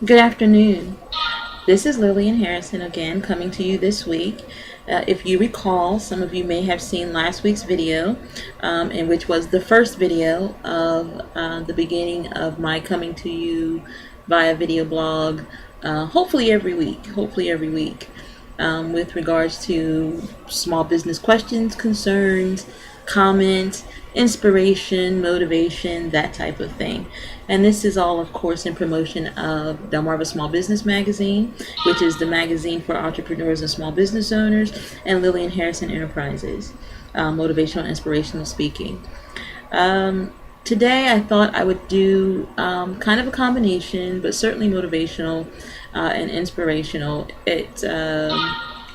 Good afternoon. This is Lillian Harrison again coming to you this week. If you recall, some of you may have seen last week's video, in which was the first video of the beginning of my coming to you via video blog, hopefully every week. With regards to small business questions, concerns, comments, inspiration, motivation, that type of thing. And this is all, of course, in promotion of Delmarva Small Business Magazine, which is the magazine for entrepreneurs and small business owners, and Lillian Harrison Enterprises, motivational, inspirational speaking. Today I thought I would do kind of a combination, but certainly motivational and inspirational. It's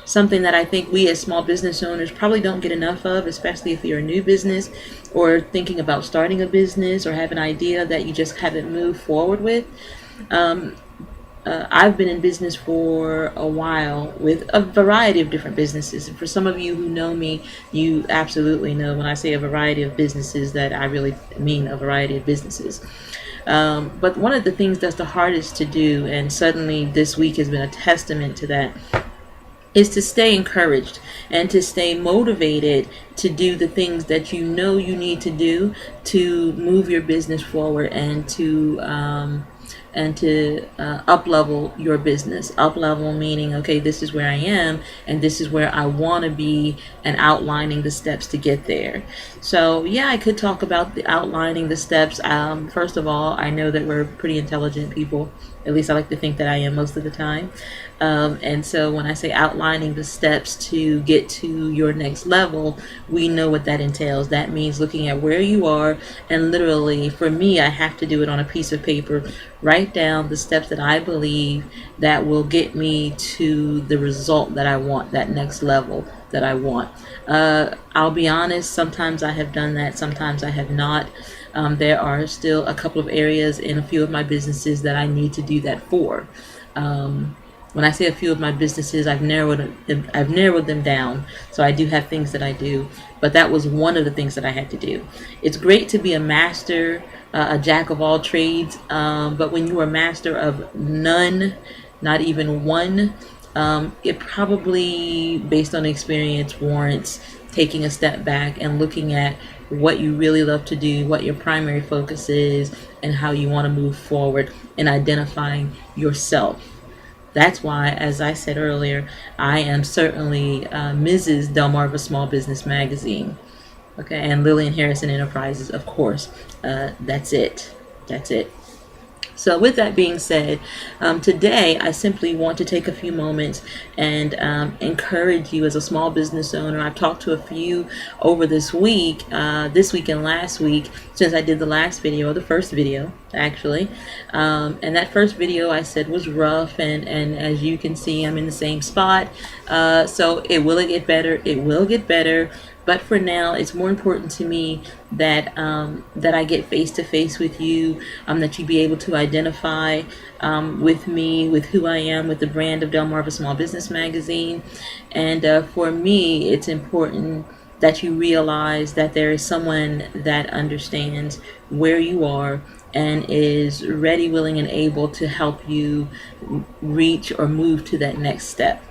something that I think we as small business owners probably don't get enough of, especially if you're a new business or thinking about starting a business or have an idea that you just haven't moved forward with. I've been in business for a while with a variety of different businesses. And for some of you who know me, you absolutely know when I say a variety of businesses that I really mean a variety of businesses. But one of the things that's the hardest to do, and suddenly this week has been a testament to that, is to stay encouraged and to stay motivated to do the things that you know you need to do to move your business forward and to up level your business. Up level meaning, okay, this is where I am and this is where I want to be, and outlining the steps to get there. So yeah, I could talk about the outlining the steps. First of all, I know that we're pretty intelligent people. At least I like to think that I am most of the time. And so when I say outlining the steps to get to your next level, we know what that entails. That means looking at where you are, and literally, for me, I have to do it on a piece of paper. Write down the steps that I believe that will get me to the result that I want, that next level that I want. I'll be honest, sometimes I have done that, sometimes I have not. There are still a couple of areas in a few of my businesses that I need to do that for. When I say a few of my businesses, I've narrowed them down. So I do have things that I do, but that was one of the things that I had to do. It's great to be a master, a jack of all trades, but when you are a master of none, not even one, it probably, based on experience, warrants taking a step back and looking at what you really love to do, what your primary focus is, and how you want to move forward, and identifying yourself. That's why, as I said earlier, I am certainly Mrs. Delmarva Small Business Magazine. Okay, and Lillian Harrison Enterprises, of course. That's it. That's it. So with that being said, today I simply want to take a few moments and encourage you as a small business owner. I've talked to a few over this week and last week, since I did the last video, the first video actually. And that first video I said was rough, and as you can see, I'm in the same spot. So it will get better. It will get better. But for now, it's more important to me that I get face to face with you, that you be able to identify with me, with who I am, with the brand of Delmarva Small Business Magazine. And for me, it's important that you realize that there is someone that understands where you are and is ready, willing, and able to help you reach or move to that next step.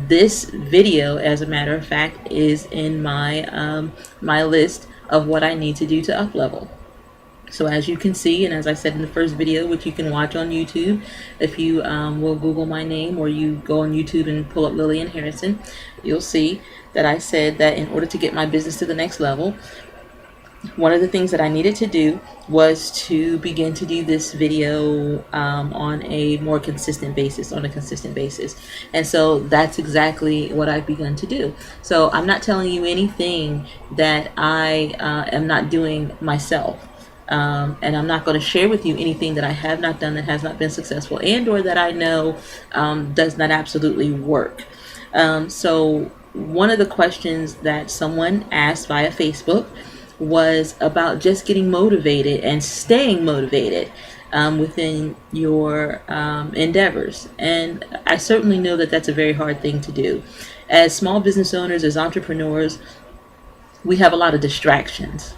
This video, as a matter of fact, is in my my list of what I need to do to up level. So as you can see, and as I said in the first video, which you can watch on YouTube, if you will Google my name or you go on YouTube and pull up Lillian Harrison, you'll see that I said that in order to get my business to the next level, one of the things that I needed to do was to begin to do this video on a more consistent basis, And so that's exactly what I've begun to do. So I'm not telling you anything that I am not doing myself. And I'm not going to share with you anything that I have not done that has not been successful, and or that I know does not absolutely work. So one of the questions that someone asked via Facebook was about just getting motivated and staying motivated within your endeavors. And I certainly know that that's a very hard thing to do. As small business owners, as entrepreneurs, we have a lot of distractions.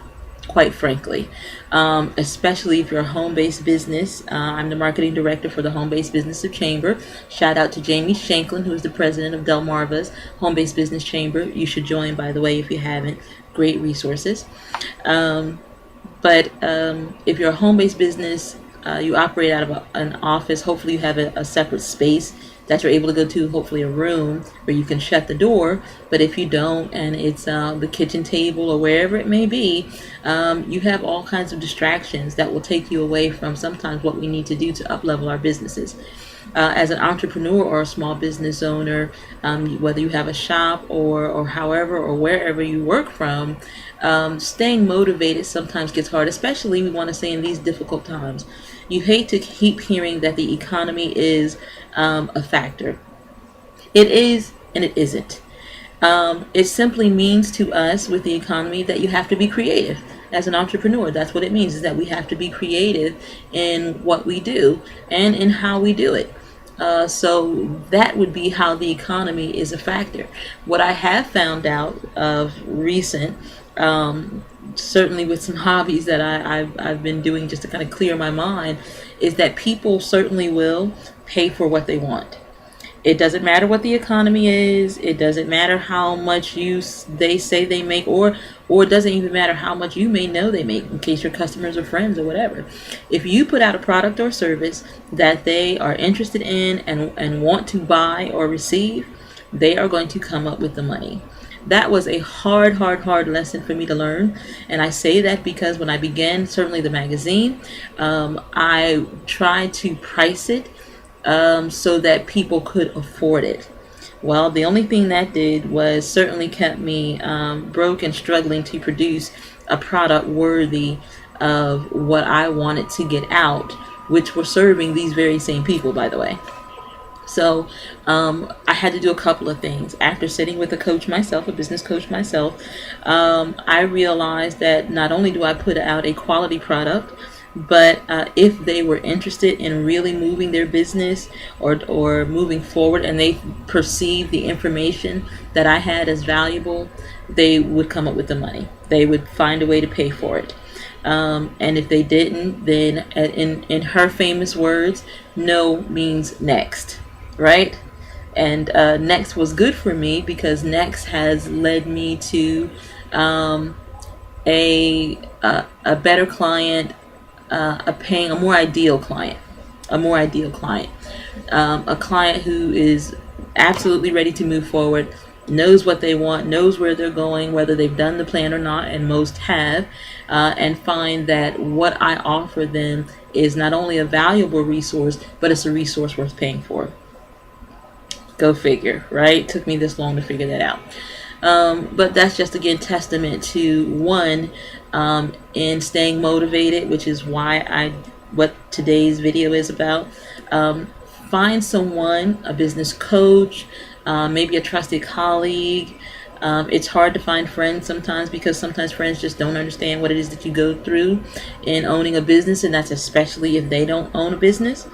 quite frankly, especially if you're a home-based business. I'm the marketing director for the home-based business of Chamber. Shout out to Jamie Shanklin, who is the president of Delmarva's home-based business chamber. You should join, by the way, if you haven't. Great resources. But if you're a home-based business, you operate out of an office. Hopefully you have a separate space that you're able to go to, hopefully a room where you can shut the door. But if you don't, and it's the kitchen table or wherever it may be, you have all kinds of distractions that will take you away from sometimes what we need to do to up-level our businesses. As an entrepreneur or a small business owner, whether you have a shop or however or wherever you work from, staying motivated sometimes gets hard, especially we want to say in these difficult times. You hate to keep hearing that the economy is a factor. It is and it isn't. It simply means to us with the economy that you have to be creative. As an entrepreneur, that's what it means, is that we have to be creative in what we do and in how we do it. So that would be how the economy is a factor. What I have found out of recent, certainly with some hobbies that I've been doing just to kind of clear my mind, is that people certainly will pay for what they want. It doesn't matter what the economy is. It doesn't matter how much they say they make, or it doesn't even matter how much you may know they make, in case your customers or friends or whatever. If you put out a product or service that they are interested in and want to buy or receive, they are going to come up with the money. That was a hard lesson for me to learn. And I say that because when I began, certainly the magazine, I tried to price it so that people could afford it. Well, the only thing that did was certainly kept me broke and struggling to produce a product worthy of what I wanted to get out, which were serving these very same people, by the way. So I had to do a couple of things. After sitting with a coach myself, a business coach myself, I realized that not only do I put out a quality product, but if they were interested in really moving their business or moving forward, and they perceived the information that I had as valuable, they would come up with the money. They would find a way to pay for it. And if they didn't, then in her famous words, no means next, right? And next was good for me because next has led me to a better client, a more ideal client, a client who is absolutely ready to move forward, knows what they want, knows where they're going, whether they've done the plan or not, and most have, and find that what I offer them is not only a valuable resource, but it's a resource worth paying for. Go figure, right? Took me this long to figure that out. But that's just, again, testament to one, in staying motivated, which is what today's video is about. Find someone, a business coach, maybe a trusted colleague. It's hard to find friends sometimes because sometimes friends just don't understand what it is that you go through in owning a business, and that's especially if they don't own a business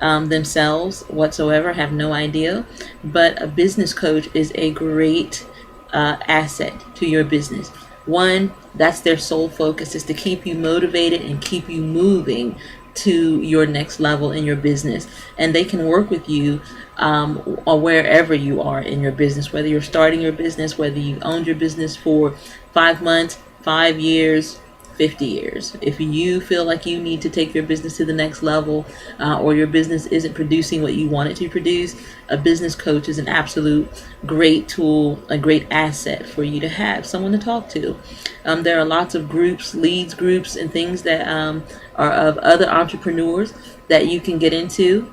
themselves whatsoever, have no idea. But a business coach is a great asset to your business. One, that's their sole focus, is to keep you motivated and keep you moving to your next level in your business. And they can work with you or wherever you are in your business, whether you're starting your business, whether you've owned your business for 5 months, 5 years, 50 years. If you feel like you need to take your business to the next level, or your business isn't producing what you want it to produce, a business coach is an absolute great tool, a great asset for you to have, someone to talk to. There are lots of groups, leads groups, and things that are of other entrepreneurs that you can get into,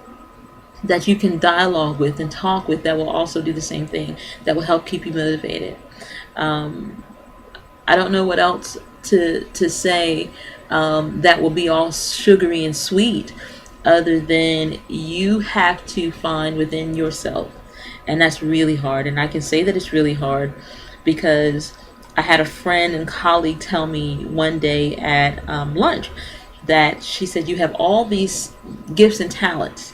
that you can dialogue with and talk with, that will also do the same thing, that will help keep you motivated. I don't know what else to say that will be all sugary and sweet, other than you have to find within yourself. And that's really hard. And I can say that it's really hard because I had a friend and colleague tell me one day at lunch that she said, you have all these gifts and talents,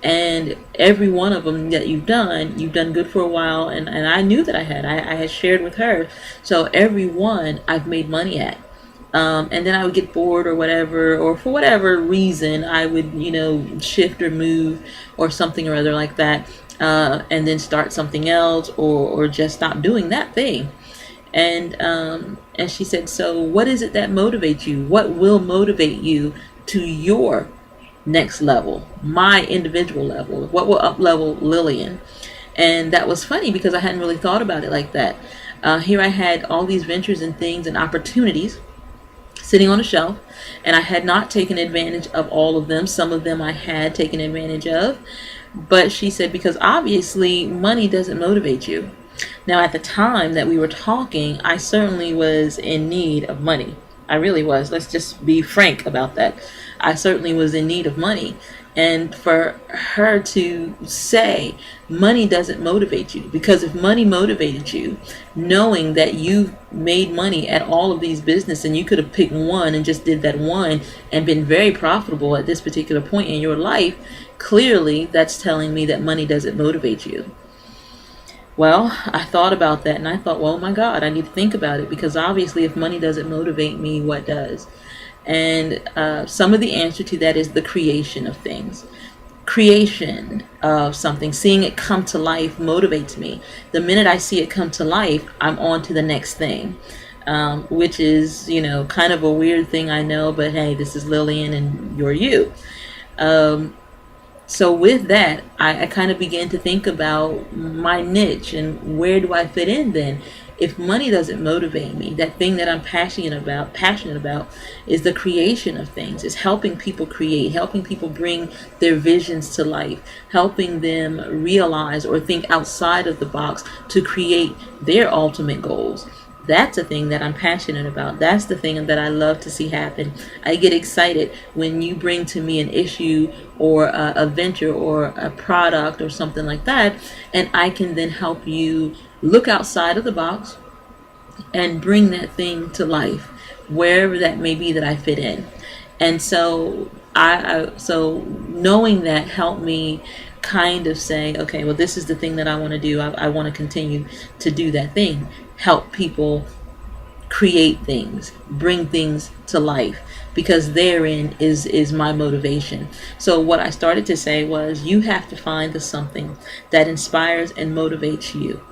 and every one of them that you've done good for a while. And I knew that I had shared with her. So every one I've made money at. And then I would get bored or whatever, or for whatever reason, I would, shift or move or something or other like that, and then start something else, or just stop doing that thing. And she said, so what is it that motivates you? What will motivate you to your next level, my individual level? What will up level Lillian? And that was funny because I hadn't really thought about it like that. Here I had all these ventures and things and opportunities sitting on a shelf, and I had not taken advantage of all of them. Some of them I had taken advantage of. But she said, because obviously money doesn't motivate you. Now, at the time that we were talking, I certainly was in need of money. I really was. Let's just be frank about that. I certainly was in need of money. And for her to say money doesn't motivate you, because if money motivated you, knowing that you made money at all of these businesses and you could have picked one and just did that one and been very profitable at this particular point in your life, clearly that's telling me that money doesn't motivate you. Well, I thought about that and I thought, well, my God, I need to think about it, because obviously if money doesn't motivate me, what does? And some of the answer to that is the creation of things. Creation of something, seeing it come to life motivates me. The minute I see it come to life, I'm on to the next thing, which is, kind of a weird thing, I know, but hey, this is Lillian and you're you. So with that, I kind of began to think about my niche and where do I fit in then? If money doesn't motivate me, that thing that I'm passionate about is the creation of things, is helping people create, helping people bring their visions to life, helping them realize or think outside of the box to create their ultimate goals. That's a thing that I'm passionate about. That's the thing that I love to see happen. I get excited when you bring to me an issue or a venture or a product or something like that, and I can then help you look outside of the box and bring that thing to life, wherever that may be that I fit in. And so so knowing that helped me kind of say, okay, well, this is the thing that I want to do. I want to continue to do that thing, help people create things, bring things to life, because therein is my motivation. So what I started to say was, you have to find the something that inspires and motivates you,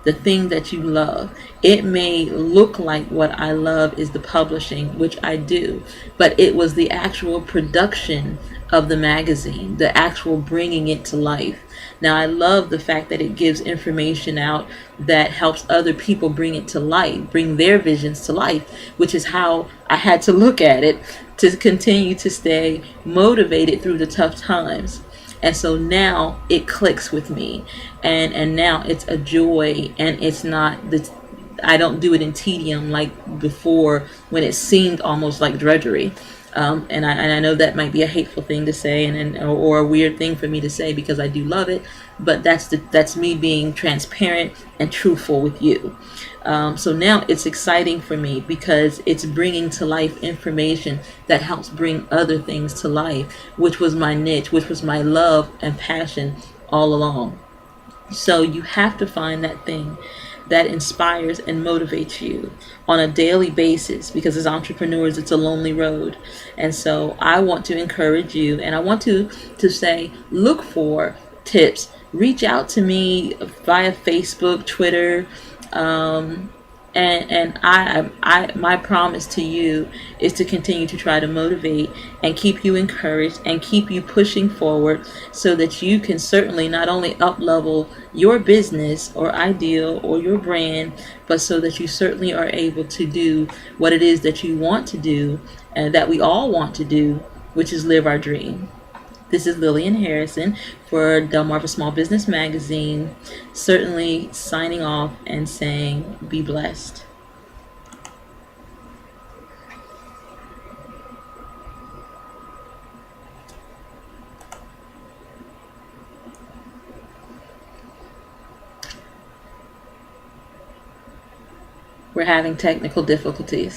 the thing that you love. It may look like what I love is the publishing, which I do, but it was the actual production of the magazine, the actual bringing it to life. Now, I love the fact that it gives information out that helps other people bring it to life, bring their visions to life, which is how I had to look at it to continue to stay motivated through the tough times. And so now it clicks with me, and now it's a joy, and it's not the, I don't do it in tedium like before, when it seemed almost like drudgery. And I know that might be a hateful thing to say, or a weird thing for me to say, because I do love it, but that's me being transparent and truthful with you. So now it's exciting for me because it's bringing to life information that helps bring other things to life, which was my niche, which was my love and passion all along. So you have to find that thing that inspires and motivates you on a daily basis, because as entrepreneurs, it's a lonely road. And so I want to encourage you, and I want to say, look for tips. Reach out to me via Facebook, Twitter, and I my promise to you is to continue to try to motivate and keep you encouraged and keep you pushing forward, so that you can certainly not only up level your business or ideal or your brand, but so that you certainly are able to do what it is that you want to do, and that we all want to do, which is live our dream. This is Lillian Harrison for Delmarva Small Business Magazine, certainly signing off and saying, be blessed. We're having technical difficulties.